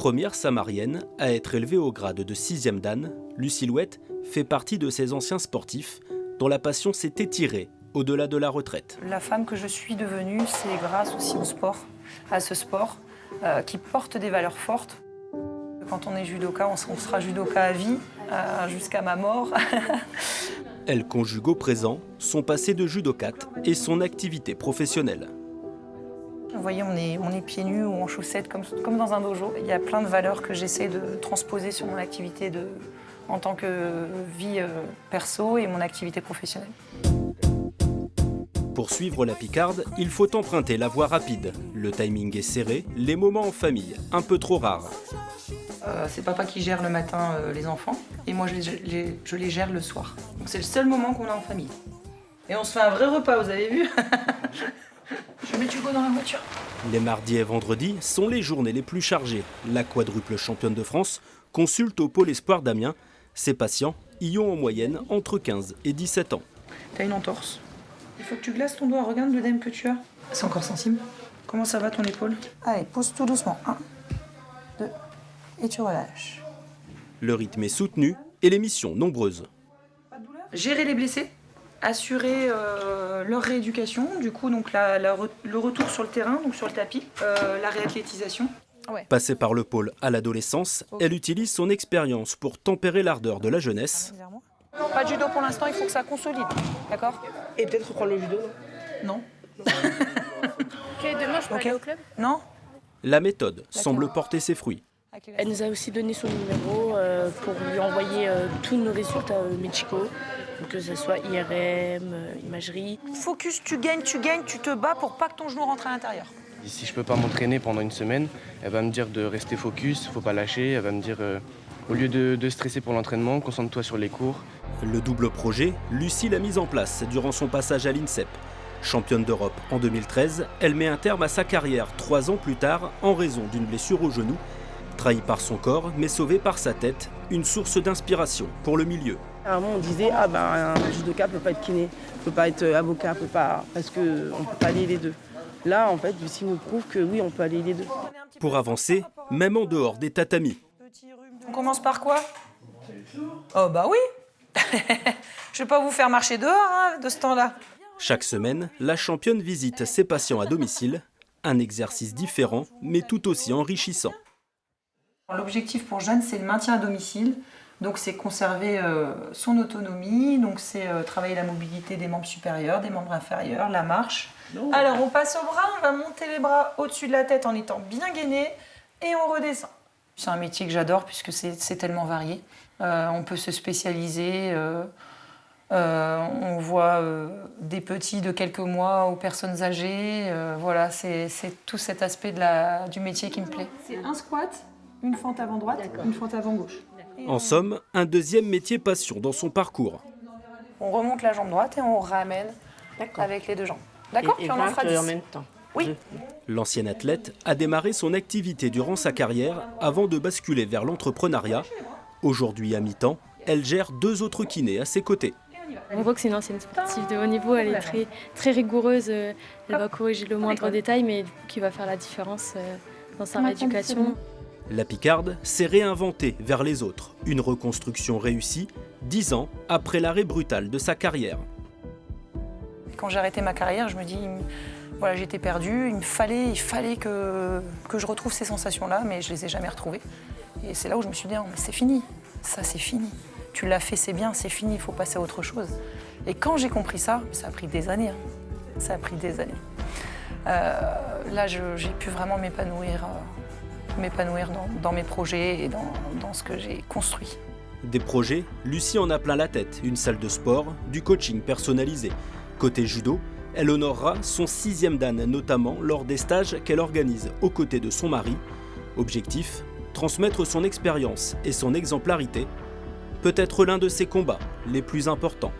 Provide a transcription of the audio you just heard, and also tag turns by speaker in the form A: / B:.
A: Première samarienne à être élevée au grade de 6e dan, Lucie Louette fait partie de ces anciens sportifs dont la passion s'est étirée au-delà de la retraite.
B: La femme que je suis devenue, c'est grâce aussi au sport, à ce sport qui porte des valeurs fortes. Quand on est judoka, on sera judoka à vie, jusqu'à ma mort.
A: Elle conjugue au présent son passé de judokate et son activité professionnelle.
B: Vous voyez, on est pieds nus ou en chaussettes, comme dans un dojo. Il y a plein de valeurs que j'essaie de transposer sur mon activité en tant que vie perso et mon activité professionnelle.
A: Pour suivre la picarde, il faut emprunter la voie rapide. Le timing est serré, les moments en famille, un peu trop rares.
B: C'est papa qui gère le matin les enfants et moi je les gère le soir. Donc c'est le seul moment qu'on a en famille. Et on se fait un vrai repas, vous avez vu? Je mets Hugo dans la voiture.
A: Les mardis et vendredis sont les journées les plus chargées. La quadruple championne de France consulte au pôle espoir d'Amiens. Ses patients y ont en moyenne entre 15 et 17 ans.
B: T'as une entorse. Il faut que tu glaces ton doigt, regarde l'œdème que tu as. C'est encore sensible. Comment ça va ton épaule? Allez, pose tout doucement. 1, 2, et tu relâches.
A: Le rythme est soutenu et les missions nombreuses.
B: Gérer les blessés, assurer leur rééducation, du coup donc le retour sur le terrain, donc sur le tapis, la réathlétisation. Ouais.
A: Passée par le pôle à l'adolescence, elle utilise son expérience pour tempérer l'ardeur de la jeunesse.
B: Pas de judo pour l'instant, il faut que ça consolide, d'accord?
C: Et peut-être reprendre le judo?
B: Non.
D: Ok, demain je peux aller au club?
B: Non.
A: La méthode semble porter ses fruits.
D: Elle nous a aussi donné son numéro pour lui envoyer tous nos résultats médicaux, que ce soit IRM, imagerie.
B: Focus, tu gagnes, tu te bats pour pas que ton genou rentre à l'intérieur.
E: Si je peux pas m'entraîner pendant une semaine, elle va me dire de rester focus, faut pas lâcher. Elle va me dire au lieu de stresser pour l'entraînement, concentre-toi sur les cours.
A: Le double projet, Lucie l'a mis en place durant son passage à l'INSEP. Championne d'Europe en 2013, elle met un terme à sa carrière 3 ans plus tard en raison d'une blessure au genou. Trahie par son corps, mais sauvée par sa tête, une source d'inspiration pour le milieu.
C: À un moment, on disait un judoka peut pas être kiné, peut pas être avocat, parce qu'on peut pas aller les deux. Là, en fait, Lucie nous prouve que oui, on peut aller les deux.
A: Pour avancer, même en dehors des tatamis.
B: On commence par quoi? Oh bah oui. Je vais pas vous faire marcher dehors de ce temps-là.
A: Chaque semaine, la championne visite ses patients à domicile. Un exercice différent, mais tout aussi enrichissant.
B: L'objectif pour Jeanne, c'est le maintien à domicile. Donc c'est conserver son autonomie, donc c'est travailler la mobilité des membres supérieurs, des membres inférieurs, la marche. Alors on passe au bras, on va monter les bras au-dessus de la tête en étant bien gainé et on redescend. C'est un métier que j'adore puisque c'est tellement varié. On peut se spécialiser, on voit des petits de quelques mois aux personnes âgées. Voilà, c'est tout cet aspect du métier qui me plaît. C'est un squat, une fente avant droite, une fente avant gauche.
A: En somme, un deuxième métier passion dans son parcours.
B: On remonte la jambe droite et on ramène avec les deux jambes. D'accord?
C: Et 20 en même temps.
B: Oui.
A: L'ancienne athlète a démarré son activité durant sa carrière avant de basculer vers l'entrepreneuriat. Aujourd'hui à mi-temps, elle gère 2 autres kinés à ses côtés.
F: On voit que c'est une ancienne sportive de haut niveau, elle est très rigoureuse, elle va corriger le moindre détail, mais du coup qui va faire la différence dans sa rééducation.
A: La picarde s'est réinventée vers les autres. Une reconstruction réussie 10 ans après l'arrêt brutal de sa carrière.
B: Quand j'ai arrêté ma carrière, je me dis, voilà, j'étais perdue, il fallait que je retrouve ces sensations-là, mais je les ai jamais retrouvées. Et c'est là où je me suis dit, non, mais c'est fini, ça c'est fini. Tu l'as fait, c'est bien, c'est fini, il faut passer à autre chose. Et quand j'ai compris ça a pris des années. Ça a pris des années. Là, j'ai pu vraiment m'épanouir dans mes projets et dans ce que j'ai construit.
A: Des projets, Lucie en a plein la tête. Une salle de sport, du coaching personnalisé. Côté judo, elle honorera son 6e dan, notamment lors des stages qu'elle organise aux côtés de son mari. Objectif, transmettre son expérience et son exemplarité, peut-être l'un de ses combats les plus importants.